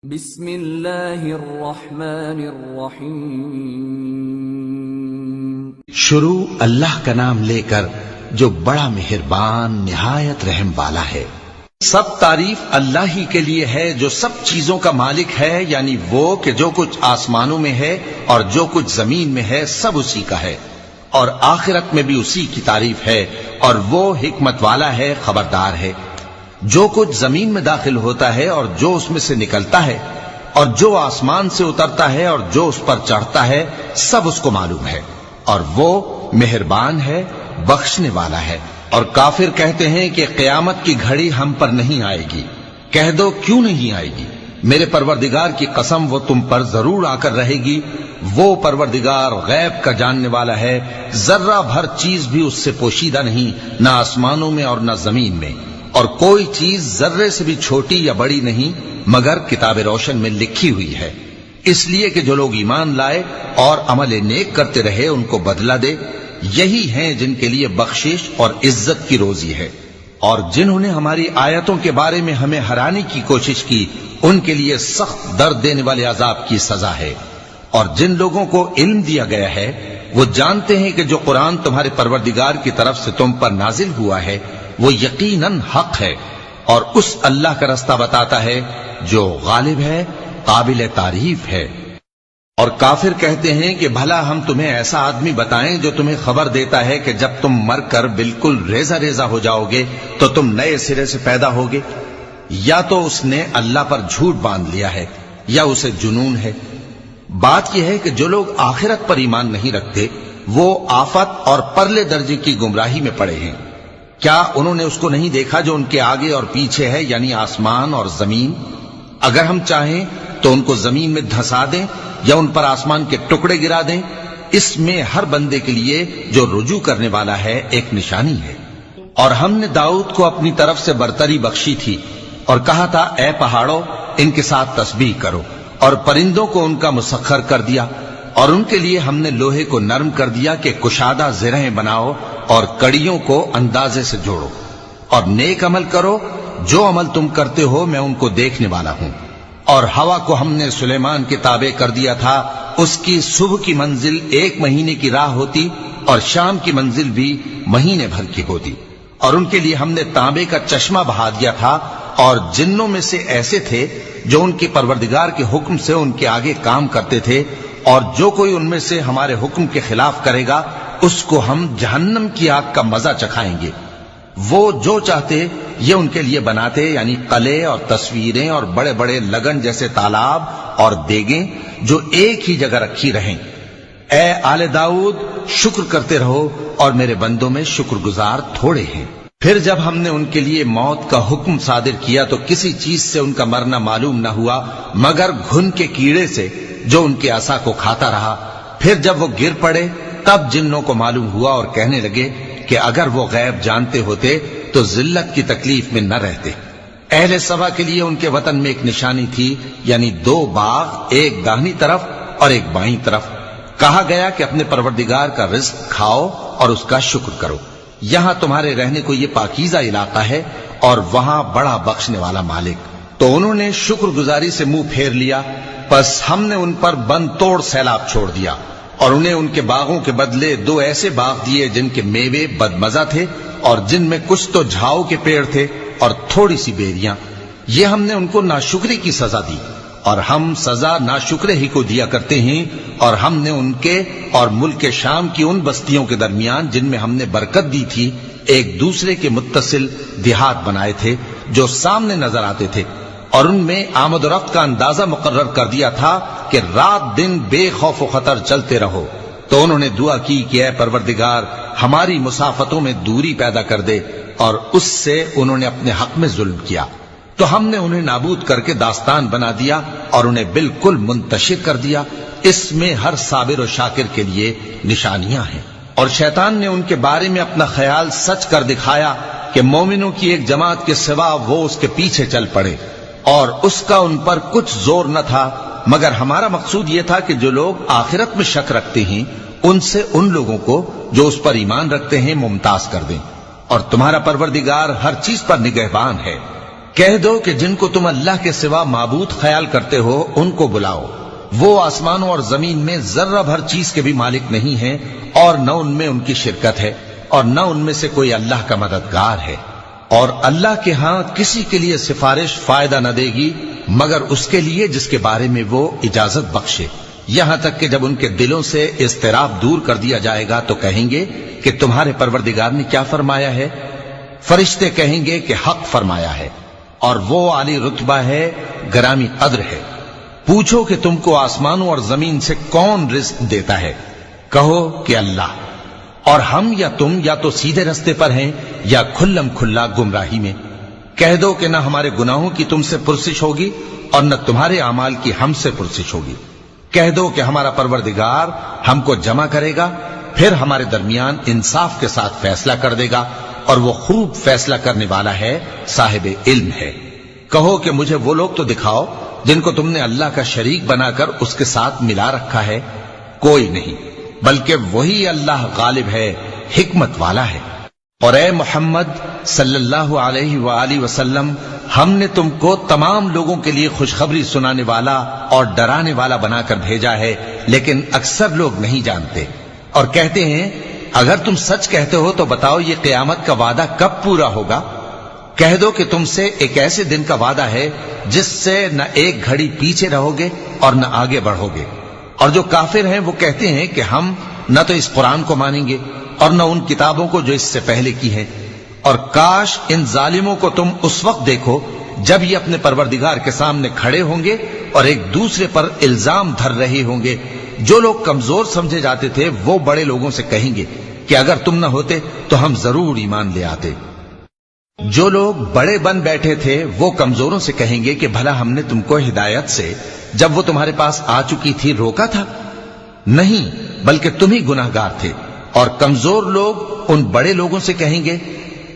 بسم اللہ الرحمن الرحیم۔ شروع اللہ کا نام لے کر جو بڑا مہربان نہایت رحم والا ہے۔ سب تعریف اللہ ہی کے لیے ہے جو سب چیزوں کا مالک ہے، یعنی وہ کہ جو کچھ آسمانوں میں ہے اور جو کچھ زمین میں ہے سب اسی کا ہے، اور آخرت میں بھی اسی کی تعریف ہے، اور وہ حکمت والا ہے، خبردار ہے۔ جو کچھ زمین میں داخل ہوتا ہے اور جو اس میں سے نکلتا ہے اور جو آسمان سے اترتا ہے اور جو اس پر چڑھتا ہے سب اس کو معلوم ہے، اور وہ مہربان ہے، بخشنے والا ہے۔ اور کافر کہتے ہیں کہ قیامت کی گھڑی ہم پر نہیں آئے گی۔ کہہ دو کیوں نہیں آئے گی؟ میرے پروردگار کی قسم وہ تم پر ضرور آ کر رہے گی۔ وہ پروردگار غیب کا جاننے والا ہے، ذرہ بھر چیز بھی اس سے پوشیدہ نہیں، نہ آسمانوں میں اور نہ زمین میں، اور کوئی چیز ذرے سے بھی چھوٹی یا بڑی نہیں مگر کتاب روشن میں لکھی ہوئی ہے، اس لیے کہ جو لوگ ایمان لائے اور عمل نیک کرتے رہے ان کو بدلہ دے۔ یہی ہیں جن کے لیے بخشش اور عزت کی روزی ہے، اور جنہوں نے ہماری آیتوں کے بارے میں ہمیں ہرانے کی کوشش کی ان کے لیے سخت درد دینے والے عذاب کی سزا ہے۔ اور جن لوگوں کو علم دیا گیا ہے وہ جانتے ہیں کہ جو قرآن تمہارے پروردگار کی طرف سے تم پر نازل ہوا ہے وہ یقیناً حق ہے، اور اس اللہ کا رستہ بتاتا ہے جو غالب ہے، قابل تعریف ہے۔ اور کافر کہتے ہیں کہ بھلا ہم تمہیں ایسا آدمی بتائیں جو تمہیں خبر دیتا ہے کہ جب تم مر کر بالکل ریزہ ریزہ ہو جاؤ گے تو تم نئے سرے سے پیدا ہوگے؟ یا تو اس نے اللہ پر جھوٹ باندھ لیا ہے یا اسے جنون ہے۔ بات یہ ہے کہ جو لوگ آخرت پر ایمان نہیں رکھتے وہ آفت اور پرلے درجے کی گمراہی میں پڑے ہیں۔ کیا انہوں نے اس کو نہیں دیکھا جو ان کے آگے اور پیچھے ہے، یعنی آسمان اور زمین؟ اگر ہم چاہیں تو ان کو زمین میں دھسا دیں یا ان پر آسمان کے ٹکڑے گرا دیں۔ اس میں ہر بندے کے لیے جو رجوع کرنے والا ہے ایک نشانی ہے۔ اور ہم نے داؤد کو اپنی طرف سے برتری بخشی تھی اور کہا تھا اے پہاڑوں ان کے ساتھ تسبیح کرو، اور پرندوں کو ان کا مسخر کر دیا، اور ان کے لیے ہم نے لوہے کو نرم کر دیا کہ کشادہ زرہیں بناؤ اور کڑیوں کو اندازے سے جوڑو، اور نیک عمل کرو، جو عمل تم کرتے ہو میں ان کو دیکھنے والا ہوں۔ اور ہوا کو ہم نے سلیمان کے تابع کر دیا تھا، اس کی صبح کی منزل 1 مہینے کی راہ ہوتی اور شام کی منزل بھی مہینے بھر کی ہوتی۔ اور ان کے لیے ہم نے تانبے کا چشمہ بہا دیا تھا، اور جنوں میں سے ایسے تھے جو ان کے پروردگار کے حکم سے ان کے آگے کام کرتے تھے، اور جو کوئی ان میں سے ہمارے حکم کے خلاف کرے گا اس کو ہم جہنم کی آگ کا مزہ چکھائیں گے۔ وہ جو چاہتے یہ ان کے لیے بناتے، یعنی قلعے اور تصویریں اور بڑے بڑے لگن جیسے تالاب اور دیگیں جو ایک ہی جگہ رکھی رہیں۔ اے آل داؤد شکر کرتے رہو، اور میرے بندوں میں شکر گزار تھوڑے ہیں۔ پھر جب ہم نے ان کے لیے موت کا حکم صادر کیا تو کسی چیز سے ان کا مرنا معلوم نہ ہوا مگر گھن کے کیڑے سے جو ان کے عصا کو کھاتا رہا۔ پھر جب وہ گر پڑے تب جنوں کو معلوم ہوا اور کہنے لگے کہ اگر وہ غیب جانتے ہوتے تو ذلت کی تکلیف میں نہ رہتے۔ اہل سبا کے لیے ان کے وطن میں ایک نشانی تھی، یعنی 2 باغ، ایک داہنی طرف اور ایک بائیں طرف۔ کہا گیا کہ اپنے پروردگار کا رزق کھاؤ اور اس کا شکر کرو، یہاں تمہارے رہنے کو یہ پاکیزہ علاقہ ہے اور وہاں بڑا بخشنے والا مالک۔ تو انہوں نے شکر گزاری سے منہ پھیر لیا، پس ہم نے ان پر بند توڑ سیلاب چھوڑ دیا، اور انہیں ان کے باغوں کے بدلے 2 ایسے باغ دیے جن کے میوے بدمزہ تھے اور جن میں کچھ تو جھاؤ کے پیڑ تھے اور تھوڑی سی بیریاں۔ یہ ہم نے ان کو ناشکری کی سزا دی، اور ہم سزا ناشکرے ہی کو دیا کرتے ہیں۔ اور ہم نے ان کے اور ملک شام کی ان بستیوں کے درمیان جن میں ہم نے برکت دی تھی ایک دوسرے کے متصل دیہات بنائے تھے جو سامنے نظر آتے تھے، اور ان میں آمد و رفت کا اندازہ مقرر کر دیا تھا کہ رات دن بے خوف و خطر چلتے رہو۔ تو انہوں نے دعا کی کہ اے پروردگار ہماری مسافتوں میں دوری پیدا کر دے، اور اس سے انہوں نے اپنے حق میں ظلم کیا، تو ہم نے انہیں نابود کر کے داستان بنا دیا اور انہیں بالکل منتشر کر دیا۔ اس میں ہر صابر و شاکر کے لیے نشانیاں ہیں۔ اور شیطان نے ان کے بارے میں اپنا خیال سچ کر دکھایا کہ مومنوں کی ایک جماعت کے سوا وہ اس کے پیچھے چل پڑے، اور اس کا ان پر کچھ زور نہ تھا، مگر ہمارا مقصود یہ تھا کہ جو لوگ آخرت میں شک رکھتے ہیں ان سے ان لوگوں کو جو اس پر ایمان رکھتے ہیں ممتاز کر دیں۔ اور تمہارا پروردگار ہر چیز پر نگہبان ہے۔ کہہ دو کہ جن کو تم اللہ کے سوا معبود خیال کرتے ہو ان کو بلاؤ، وہ آسمانوں اور زمین میں ذرہ بھر چیز کے بھی مالک نہیں ہیں، اور نہ ان میں ان کی شرکت ہے، اور نہ ان میں سے کوئی اللہ کا مددگار ہے، اور اللہ کے ہاں کسی کے لیے سفارش فائدہ نہ دے گی مگر اس کے لیے جس کے بارے میں وہ اجازت بخشے، یہاں تک کہ جب ان کے دلوں سے اضطراب دور کر دیا جائے گا تو کہیں گے کہ تمہارے پروردگار نے کیا فرمایا ہے؟ فرشتے کہیں گے کہ حق فرمایا ہے، اور وہ عالی رتبہ ہے، گرامی قدر ہے۔ پوچھو کہ تم کو آسمانوں اور زمین سے کون رزق دیتا ہے؟ کہو کہ اللہ، اور ہم یا تم یا تو سیدھے رستے پر ہیں یا کھلم کھلا گمراہی میں۔ کہہ دو کہ نہ ہمارے گناہوں کی تم سے پرسش ہوگی اور نہ تمہارے اعمال کی ہم سے پرسش ہوگی۔ کہہ دو کہ ہمارا پروردگار ہم کو جمع کرے گا، پھر ہمارے درمیان انصاف کے ساتھ فیصلہ کر دے گا، اور وہ خوب فیصلہ کرنے والا ہے، صاحب علم ہے۔ کہو کہ مجھے وہ لوگ تو دکھاؤ جن کو تم نے اللہ کا شریک بنا کر اس کے ساتھ ملا رکھا ہے۔ کوئی نہیں، بلکہ وہی اللہ غالب ہے، حکمت والا ہے۔ اور اے محمد صلی اللہ علیہ وآلہ وسلم، ہم نے تم کو تمام لوگوں کے لیے خوشخبری سنانے والا اور ڈرانے والا بنا کر بھیجا ہے، لیکن اکثر لوگ نہیں جانتے، اور کہتے ہیں اگر تم سچ کہتے ہو تو بتاؤ یہ قیامت کا وعدہ کب پورا ہوگا؟ کہہ دو کہ تم سے ایک ایسے دن کا وعدہ ہے جس سے نہ ایک گھڑی پیچھے رہو گے اور نہ آگے بڑھو گے۔ اور جو کافر ہیں وہ کہتے ہیں کہ ہم نہ تو اس قرآن کو مانیں گے اور نہ ان کتابوں کو جو اس سے پہلے کی ہیں، اور کاش ان ظالموں کو تم اس وقت دیکھو جب یہ اپنے پروردگار کے سامنے کھڑے ہوں گے اور ایک دوسرے پر الزام دھر رہے ہوں گے۔ جو لوگ کمزور سمجھے جاتے تھے وہ بڑے لوگوں سے کہیں گے کہ اگر تم نہ ہوتے تو ہم ضرور ایمان لے آتے۔ جو لوگ بڑے بن بیٹھے تھے وہ کمزوروں سے کہیں گے کہ بھلا ہم نے تم کو ہدایت سے جب وہ تمہارے پاس آ چکی تھی روکا تھا؟ نہیں، بلکہ تم ہی گناہگار تھے۔ اور کمزور لوگ ان بڑے لوگوں سے کہیں گے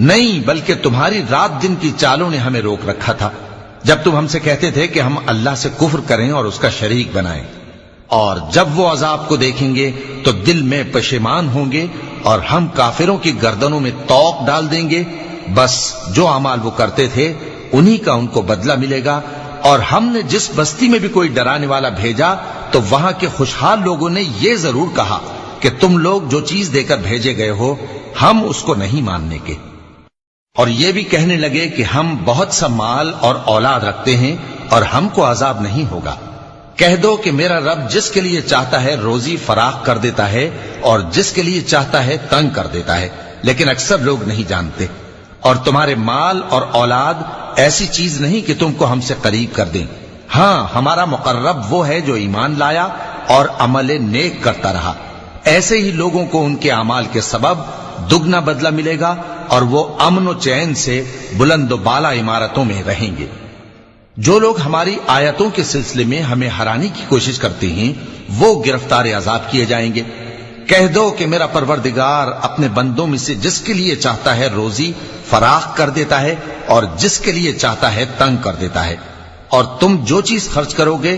نہیں، بلکہ تمہاری رات دن کی چالوں نے ہمیں روک رکھا تھا جب تم ہم سے کہتے تھے کہ ہم اللہ سے کفر کریں اور اس کا شریک بنائیں۔ اور جب وہ عذاب کو دیکھیں گے تو دل میں پشیمان ہوں گے، اور ہم کافروں کی گردنوں میں توق ڈال دیں گے۔ بس جو اعمال وہ کرتے تھے انہی کا ان کو بدلہ ملے گا۔ اور ہم نے جس بستی میں بھی کوئی ڈرانے والا بھیجا تو وہاں کے خوشحال لوگوں نے یہ ضرور کہا کہ تم لوگ جو چیز دے کر بھیجے گئے ہو ہم اس کو نہیں ماننے کے، اور یہ بھی کہنے لگے کہ ہم بہت سا مال اور اولاد رکھتے ہیں اور ہم کو عذاب نہیں ہوگا۔ کہہ دو کہ میرا رب جس کے لیے چاہتا ہے روزی فراخ کر دیتا ہے اور جس کے لیے چاہتا ہے تنگ کر دیتا ہے، لیکن اکثر لوگ نہیں جانتے۔ اور تمہارے مال اور اولاد ایسی چیز نہیں کہ تم کو ہم سے قریب کر دیں، ہاں ہمارا مقرب وہ ہے جو ایمان لایا اور عمل نیک کرتا رہا۔ ایسے ہی لوگوں کو ان کے اعمال کے سبب دگنا بدلہ ملے گا، اور وہ امن و چین سے بلند و بالا عمارتوں میں رہیں گے۔ جو لوگ ہماری آیتوں کے سلسلے میں ہمیں ہرانے کی کوشش کرتے ہیں وہ گرفتار عذاب کیے جائیں گے۔ کہہ دو کہ میرا پروردگار اپنے بندوں میں سے جس کے لیے چاہتا ہے روزی فراخ کر دیتا ہے اور جس کے لیے چاہتا ہے تنگ کر دیتا ہے، اور تم جو چیز خرچ کرو گے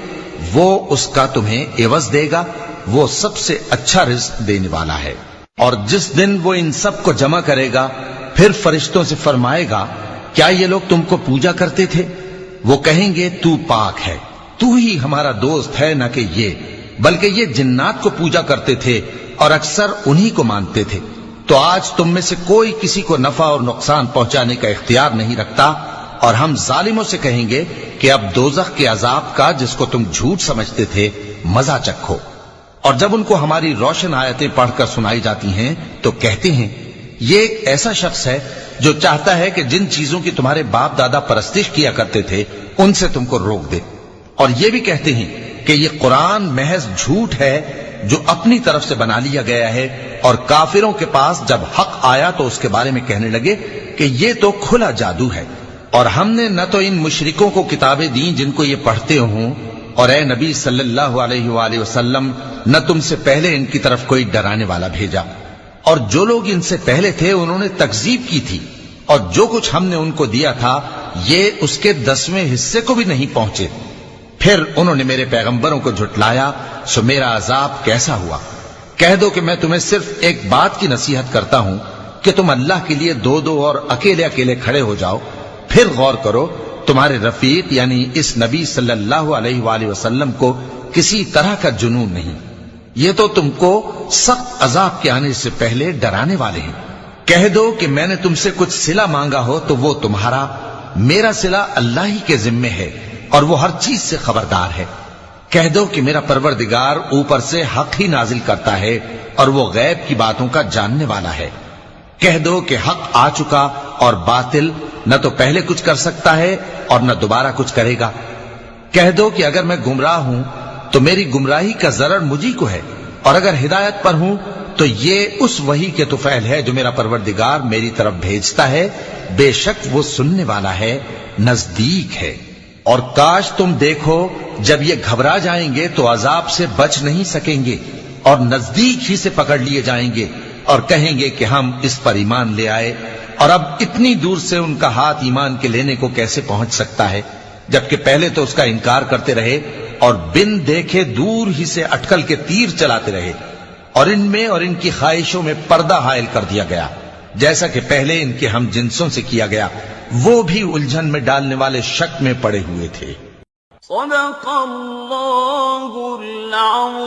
وہ اس کا تمہیں عوض دے گا، وہ سب سے اچھا رزق دینے والا ہے۔ اور جس دن وہ ان سب کو جمع کرے گا پھر فرشتوں سے فرمائے گا کیا یہ لوگ تم کو پوجا کرتے تھے؟ وہ کہیں گے تو پاک ہے، تو ہی ہمارا دوست ہے، نہ کہ یہ، بلکہ یہ جنات کو پوجا کرتے تھے اور اکثر انہی کو مانتے تھے۔ تو آج تم میں سے کوئی کسی کو نفع اور نقصان پہنچانے کا اختیار نہیں رکھتا، اور ہم ظالموں سے کہیں گے کہ اب دوزخ کے عذاب کا جس کو تم جھوٹ سمجھتے تھے مزہ چکھو۔ اور جب ان کو ہماری روشن آیتیں پڑھ کر سنائی جاتی ہیں تو کہتے ہیں یہ ایک ایسا شخص ہے جو چاہتا ہے کہ جن چیزوں کی تمہارے باپ دادا پرستش کیا کرتے تھے ان سے تم کو روک دے۔ اور یہ بھی کہتے ہیں کہ یہ قرآن محض جھوٹ ہے جو اپنی طرف سے بنا لیا گیا ہے، اور کافروں کے پاس جب حق آیا تو اس کے بارے میں کہنے لگے کہ یہ تو کھلا جادو ہے۔ اور ہم نے نہ تو ان مشرکوں کو کتابیں دیں جن کو یہ پڑھتے ہوں، اور اے نبی صلی اللہ علیہ وآلہ وسلم نہ تم سے پہلے ان کی طرف کوئی ڈرانے والا بھیجا، اور جو لوگ ان سے پہلے تھے انہوں نے تکذیب کی تھی، اور جو کچھ ہم نے ان کو دیا تھا یہ اس کے 10ویں حصے کو بھی نہیں پہنچے۔ پھر انہوں نے میرے پیغمبروں کو جھٹلایا، سو میرا عذاب کیسا ہوا۔ کہہ دو کہ میں تمہیں صرف ایک بات کی نصیحت کرتا ہوں کہ تم اللہ کے لیے دو دو اور اکیلے اکیلے کھڑے ہو جاؤ، پھر غور کرو تمہارے رفیق یعنی اس نبی صلی اللہ علیہ وآلہ وسلم کو کسی طرح کا جنون نہیں، یہ تو تم کو سخت عذاب کے آنے سے پہلے ڈرانے والے ہیں۔ کہہ دو کہ میں نے تم سے کچھ صلہ مانگا ہو تو وہ تمہارا، میرا صلہ اللہ ہی کے ذمے ہے اور وہ ہر چیز سے خبردار ہے۔ کہہ دو کہ میرا پروردگار اوپر سے حق ہی نازل کرتا ہے اور وہ غیب کی باتوں کا جاننے والا ہے۔ کہہ دو کہ حق آ چکا اور باطل نہ تو پہلے کچھ کر سکتا ہے اور نہ دوبارہ کچھ کرے گا۔ کہہ دو کہ اگر میں گمراہ ہوں تو میری گمراہی کا ضرر مجھی کو ہے، اور اگر ہدایت پر ہوں تو یہ اس وحی کے طفیل ہے جو میرا پروردگار میری طرف بھیجتا ہے، بے شک وہ سننے والا ہے، نزدیک ہے۔ اور کاش تم دیکھو جب یہ گھبرا جائیں گے تو عذاب سے بچ نہیں سکیں گے اور نزدیک ہی سے پکڑ لیے جائیں گے اور کہیں گے کہ ہم اس پر ایمان لے آئے، اور اب اتنی دور سے ان کا ہاتھ ایمان کے لینے کو کیسے پہنچ سکتا ہے، جبکہ پہلے تو اس کا انکار کرتے رہے اور بن دیکھے دور ہی سے اٹکل کے تیر چلاتے رہے، اور ان میں اور ان کی خواہشوں میں پردہ حائل کر دیا گیا، جیسا کہ پہلے ان کے ہم جنسوں سے کیا گیا، وہ بھی الجھن میں ڈالنے والے شک میں پڑے ہوئے تھے۔ صدق اللہ العظیم۔